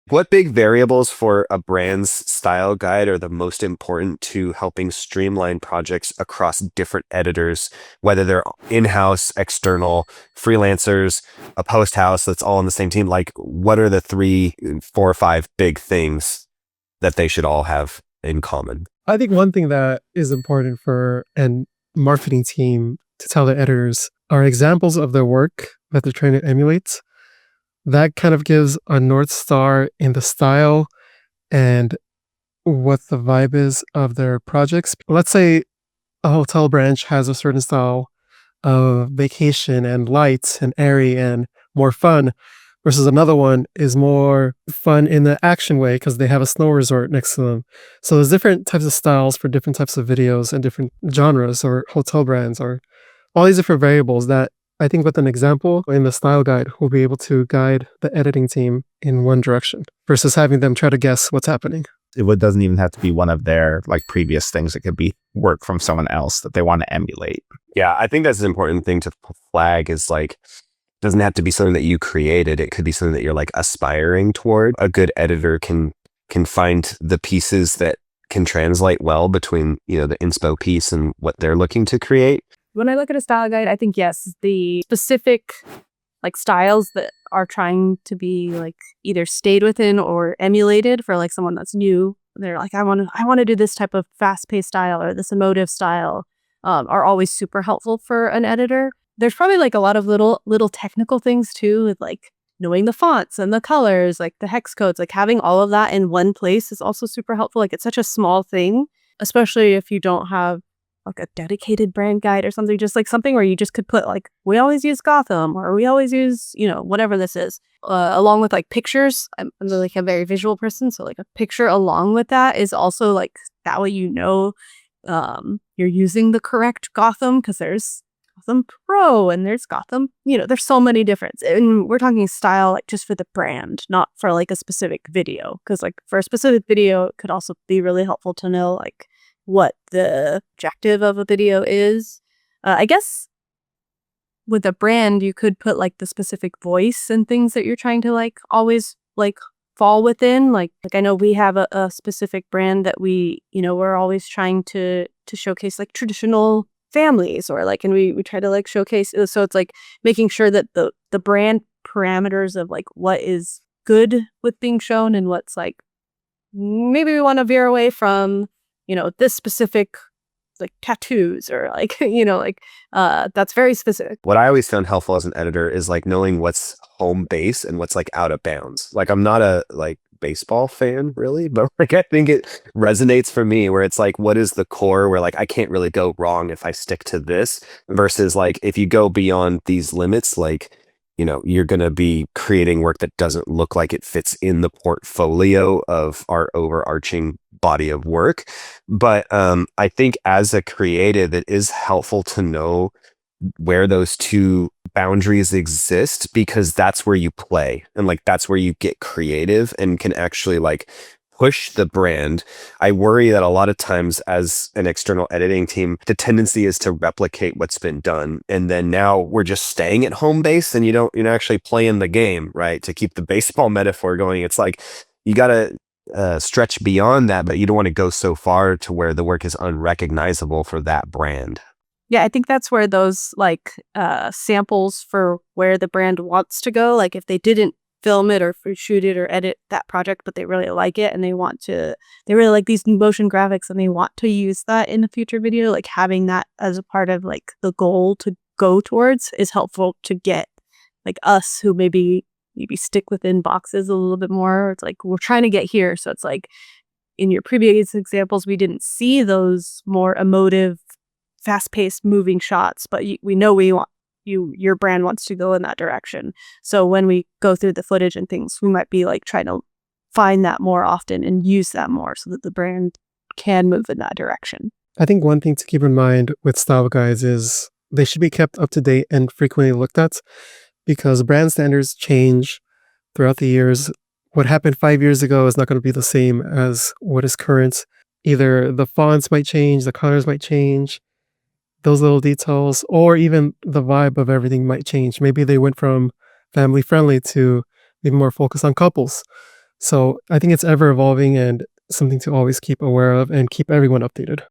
What big variables for a brand's style guide are the most important to helping streamline projects across different editors, whether they're in-house, external, freelancers, a post house that's all on the same team? Like, what are the three, four, or five big things that they should all have in common? I think one thing that is important for a marketing team to tell their editors are examples of their work that they're trying to emulate. That kind of gives a North Star in the style and what the vibe is of their projects. Let's say a hotel branch has a certain style of vacation and light and airy and more fun, versus another one is more fun in the action way because they have a snow resort next to them. So there's different types of styles for different types of videos and different genres or hotel brands or all these different variables that I think with an example in the style guide, we'll be able to guide the editing team in one direction versus having them try to guess what's happening. It doesn't even have to be one of their like previous things. It could be work from someone else that they want to emulate. Yeah, I think that's an important thing to flag is like, doesn't have to be something that you created. It could be something that you're like aspiring toward. A good editor can find the pieces that can translate well between, the inspo piece and what they're looking to create. When I look at a style guide, I think, yes, the specific like styles that are trying to be like either stayed within or emulated for like someone that's new. They're like, I want to do this type of fast-paced style or this emotive style are always super helpful for an editor. There's probably like a lot of little technical things too, with like knowing the fonts and the colors, like the hex codes, like having all of that in one place is also super helpful. Like it's such a small thing, especially if you don't have like a dedicated brand guide or something, just like something where you just could put like, we always use Gotham or we always use, whatever this is, along with like pictures. I'm like a very visual person. So like a picture along with that is also like, that way, you're using the correct Gotham because there's Gotham Pro and there's Gotham, there's so many different, and we're talking style like just for the brand, not for like a specific video. Because like for a specific video, it could also be really helpful to know like what the objective of a video is. I guess with a brand, you could put like the specific voice and things that you're trying to like always like fall within. Like I know we have a specific brand that we're always trying to showcase like traditional families or like, and we try to like showcase. So it's like making sure that the brand parameters of like what is good with being shown and what's like, maybe we want to veer away from, this specific like tattoos or like, that's very specific. What I always found helpful as an editor is like knowing what's home base and what's like out of bounds. Like I'm not a like baseball fan really, but like I think it resonates for me where it's like, what is the core where like I can't really go wrong if I stick to this versus like if you go beyond these limits, like you're going to be creating work that doesn't look like it fits in the portfolio of our overarching body of work. But I think as a creative, it is helpful to know where those two boundaries exist because that's where you play and like that's where you get creative and can actually like push the brand. I worry that a lot of times as an external editing team, the tendency is to replicate what's been done. And then now we're just staying at home base and you're not actually playing the game, right? To keep the baseball metaphor going, it's like you got to stretch beyond that, but you don't want to go so far to where the work is unrecognizable for that brand. Yeah, I think that's where those like samples for where the brand wants to go, like if they didn't film it or shoot it or edit that project, but they really like it and they really like these motion graphics and they want to use that in a future video, like having that as a part of like the goal to go towards is helpful to get like us who maybe stick within boxes a little bit more. It's like, we're trying to get here. So it's like in your previous examples, we didn't see those more emotive, fast-paced moving shots, but we know your brand wants to go in that direction. So when we go through the footage and things, we might be like trying to find that more often and use that more so that the brand can move in that direction. I think one thing to keep in mind with style guides is they should be kept up to date and frequently looked at because brand standards change throughout the years. What happened 5 years ago is not going to be the same as what is current. Either the fonts might change, the colors might change, those little details, or even the vibe of everything might change. Maybe they went from family friendly to maybe more focused on couples. So I think it's ever evolving and something to always keep aware of and keep everyone updated.